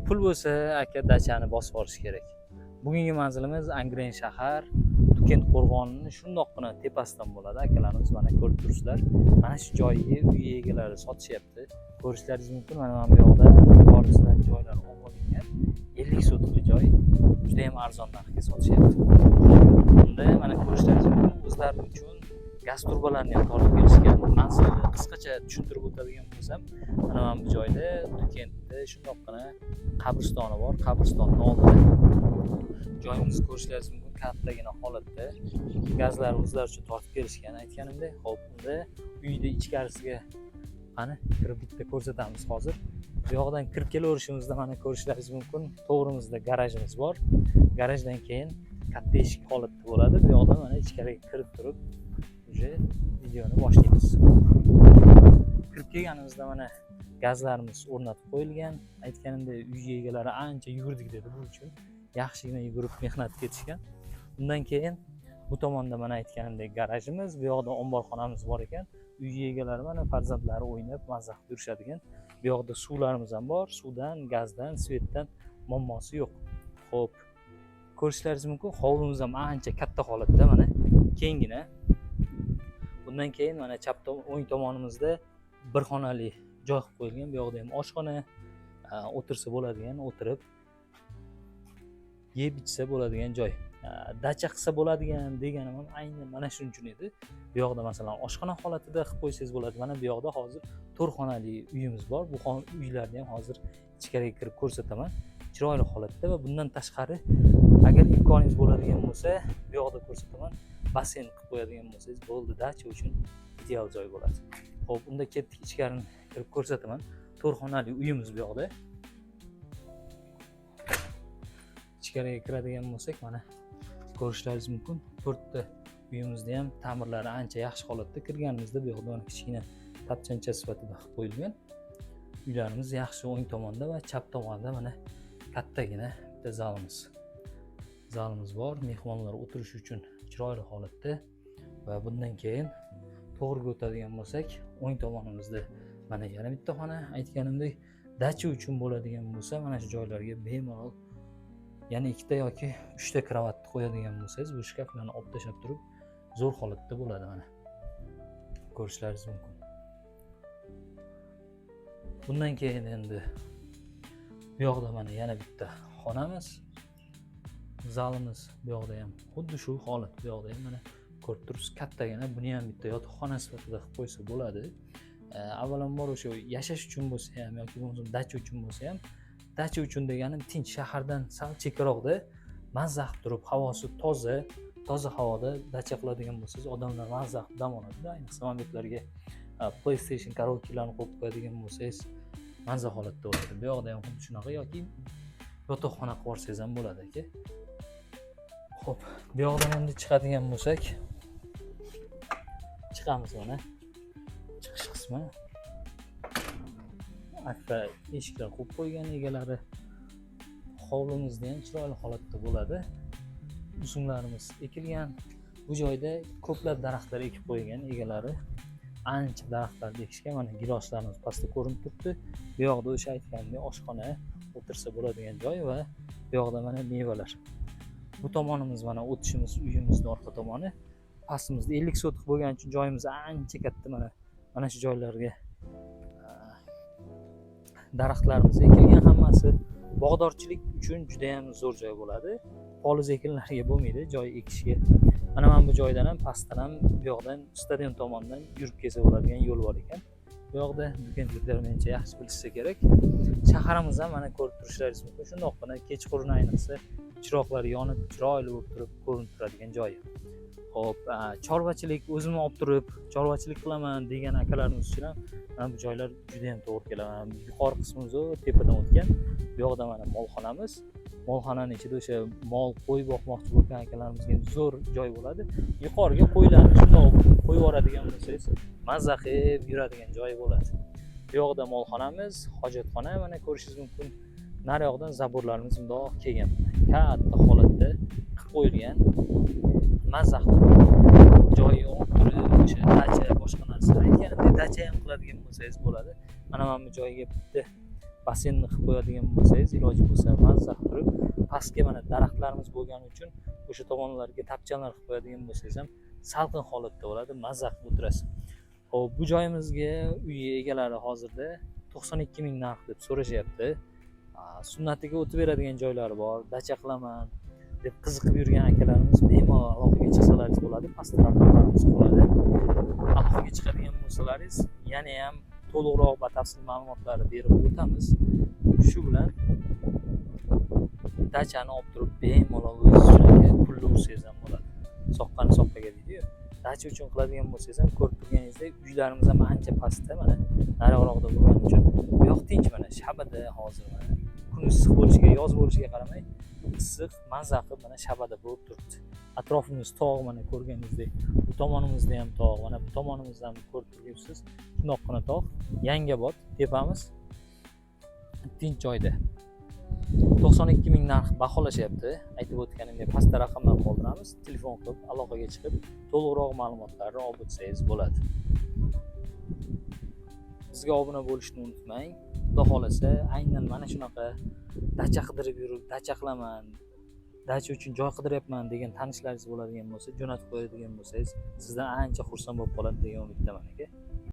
pul bo'lsa aka dachani bosib olish kerak. Bugungi manzilimiz Angren shahar, To'kent qo'rg'onining shundoqqina tepasidan bo'ladi. Akalarimiz mana ko'rib turibsizlar. Mana shu joyga uy egalari sotishyapti. Ko'rishlaringiz mumkin. Mana bu yoqda borisidan joylar olib olingan. 50 sotixli joy. Juda ham arzon narxga sotishyapti. Unda mana ko'rishlaringiz mumkin. O'zlari uchun gaz turbalarini ham tortib kelishgan. Manzilni qisqacha tushuntirib o'tadigan bo'lsam, mana bu joyda To'kentda shundoqqina qabristoni bor. Qabristonni oldida joyimizni ko'rishlaringiz mumkin. Kattagina holatda gazlar o'zlaricha tortib kelishgan aytganimdek. Xo'p, unda uyda ichkarisiga qani kirib bitta ko'rsatamiz hozir. Bu yoqdan kirib kelaverishimizda mana ko'rishlaringiz mumkin. To'g'rimizda garajimiz bor. Garajdan keyin katta eshik holatda bo'ladi. Bu yoqda mana ichkariga kirib turib uje videoni boshlaymiz. Kirib kelganimizda mana gazlarimiz o'rnatib qo'yilgan. Aytganimdek, uy egalari ancha yugurdik dedi bu uchun. Yaxshigina yugurib mehnat ketishgan. Undan keyin bu tomonda mana aytganimdek garajimiz, bu yoqda omborxonamiz bor ekan. Uy egalari mana farzandlari o'ynab mazza qilib yurishadigan. Bu yoqda suvlarimiz ham bor. Suvdan, gazdan, svetdan muammosi yo'q. Xo'p, ko'rishlaringiz mumkin. Hovlimiz ham ancha katta holatda mana kengina. Bundan keyin mana chap o'ng tomonimizda bir xonali joy qilib qo'yilgan. Bu yoqda ham oshxona, o'tirsa bo'ladigan, o'tirib yeb ichsa bo'ladigan joy. Dacha qilsa bo'ladigan deganim ham aynan mana shuning uchun edi. Bu yoqda masalan oshxona holatida qilib qo'ysangiz bo'ladi. Mana bu yoqda hozir 4 xonali uyimiz bor. Bu uylarni ham hozir ichkariga kirib ko'rsataman. Chiroyli holatda va bundan tashqari agar imkoningiz bo'ladigan bo'lsa, bu yoqda ko'rsataman. Basen qilib qo'yadigan bo'lsangiz bo'ldi, dacha uchun ideal joy bo'ladi. Xo'p, unda ketdik, ichkarini kirib ko'rsataman. 4 xonali uyimiz bu yoqda. Ichkariga kiradigan bo'lsak, mana ko'rishlaringiz mumkin. 4 ta uyimizda ham ta'mirlari ancha yaxshi holatda. Kirganimizda bu yoqda kichkina tapchancha sifatida qilib qo'yilgan. Uylarimiz yaxshi o'ng tomonda va chap tomonda mana kattagina bitta zalimiz bor. Mehmonlar o'tirish uchun chiroyli holatda. Va bundan keyin to'g'riga o'tadigan bo'lsak, o'ng tomonimizda mana yana bitta xona. Aytganimdek, dacha uchun bo'ladigan bo'lsa, mana shu joylarga bemalol yana 2 ta yoki 3 ta kravatni qo'yadigan bo'lsangiz, bu shkaflarni olib tashlab turib zo'r holatda bo'ladi mana. Ko'rishlaringiz mumkin. Bundan keyin endi bu yoqda mana yana bitta xonamiz, zalimiz. Bu yoqda ham xuddi shu holat. Bu yoqda ham mana ko'rib turibsiz, kattagina. Buni ham bitta yotoqxona sifatida qilib qo'ysa bo'ladi. Avvalambor o'sha yashash uchun bo'lsa ham yoki bo'lmasa dacha uchun bo'lsa ham, dacha uchun deganim tinch, shahardan sal chekkaroqda mazza qilib turib, havosi toza havoda dacha qiladigan bo'lsangiz, odamlar mazza qilib dam oladi. Ayniqsa mamlakatlarga PlayStation karaokelarni qo'yib qo'yadigan bo'lsangiz, mazza holatda bo'ladi. Bu yoqda ham xuddi shunaqa yoki yotoqxona qilib olsangiz ham bo'ladi aka. Xo'p, bu yoqdan endi chiqadigan bo'lsak, chiqamiz mana. Chiqish qismi. Akfa eshiklar qo'yib qo'ygan egalari. Hovlimizda ham chiroyli holatda bo'ladi. Uzumlarimiz ekilgan. Bu joyda ko'plab daraxtlar ekib qo'ygan egalari. Ancha daraxtlarni ekishgan. Mana giloslarimiz pastda ko'rinib turibdi. Bu yoqda o'sha aytganimdek oshxona, o'tirsa bo'ladigan joy va bu yoqda mana mevalar. Bu tomonimiz mana o'tishimiz uyimizning orqa tomoni. Pastimizda 50 sotix bo'lgani uchun joyimiz ancha katta. Mana shu joylarga daraxtlarimiz ekilgan, hammasi bog'dorchilik uchun juda ham zo'r joy bo'ladi. Poliz ekinlarga bo'lmaydi joy ekishga. Mana bu joydan ham pastdan ham bu yoqdan stadion tomonidan yurib kelsa bo'ladigan yo'l bor ekan. Bu yoqda To'kentliklar menimcha yaxshi bilishsa kerak. Shaharimiz ham mana ko'rib turishlaringiz mumkin. Shundoqqina kechqurun ayniqsa chiroqlar yonib, chiroyli bo'lib turib ko'rinib turadigan joy. Xo'p, chorvachilik o'zimni olib turib, chorvachilik qilaman degan akalarimiz uchun ham mana bu joylar juda ham to'g'ri keladi. Yuqori qismimiz tepadan o'tgan. Bu yoqda mana molxonamiz. Molxonaning ichida o'sha mol, qo'y boqmoqchi bo'lgan akalarimizga zo'r joy bo'ladi. Yuqoriga qo'ylarni shundoq qo'yib yuboradigan bo'lsangiz, mazza qilib yuradigan joy bo'ladi. Bu yoqda molxonamiz, hojatxona mana ko'rishingiz mumkin. Nari yoqdan zaborlarimiz bundoq kelgan. Katta holatda qilib qo'yilgan. Mazza joyi olib turib, o'sha dacha boshqa narsa aytganimdek dacha ham qiladigan bo'lsangiz bo'ladi. Mana bu joyga bitta basseynni qilib qo'yadigan bo'lsangiz, iloji bo'lsa mazza qilib turib, pastga mana daraxtlarimiz bo'lgani uchun o'sha tomonlarga tapchanlar qilib qo'yadigan bo'lsangiz ham salqin holatda bo'ladi, mazza qilib o'tirasiz. Hop, bu joyimizga uy egalari hozirda 92 ming narx deb so'rashyapti. Sunnatiga o'tib beradigan joylari bor, dacha qilaman deb qiziqib yurgan akalarimiz bemalol aloqaga chiqsalaringiz bo'ladi. Pastda raqamlarimiz qoladi. Aloqaga chiqadigan bo'lsalaringiz, yana ham to'liqroq batafsil ma'lumotlarni berib o'tamiz. Shu bilan dachani olib turib bemalol o'zingiz uchun pulni ursangiz ham bo'ladi. Soqqani soqqaga deydi-yu. Dacha uchun qiladigan bo'lsangiz ham ko'rib turganingizdek, uylarimiz ham ancha pastda, mana nariroqda bo'lgani uchun bu yoq tinch, mana shabada hozir mana kun issiq bo'lishiga, yoz bo'lishiga qaramay issiq, mazza qilib mana shabada bo'lib turibdi. Atrofimiz tog', mana ko'rganingizdek, bu tomonimizda ham tog', mana bu tomonimizdan ko'rib turibsiz. Shundoqqina tog', Yangobod tepamiz tinch joyda. 92 ming narx baholashyapti. Aytib o'tganimdek pastda raqamlar qoldiramiz. Telefon qilib aloqaga chiqib, to'liqroq ma'lumotlarni olib o'tsangiz bo'ladi. Bizga obuna bo'lishni unutmang. Xudo xolasa, aynan mana shunaqa dacha qidirib yurib, dacha qilaman, dacha uchun joy qidiryapman degan tanishlaringiz bo'ladigan bo'lsa, jo'natib qo'yadigan bo'lsangiz, sizdan ancha xursand bo'lib qoladi degan umiddaman aka.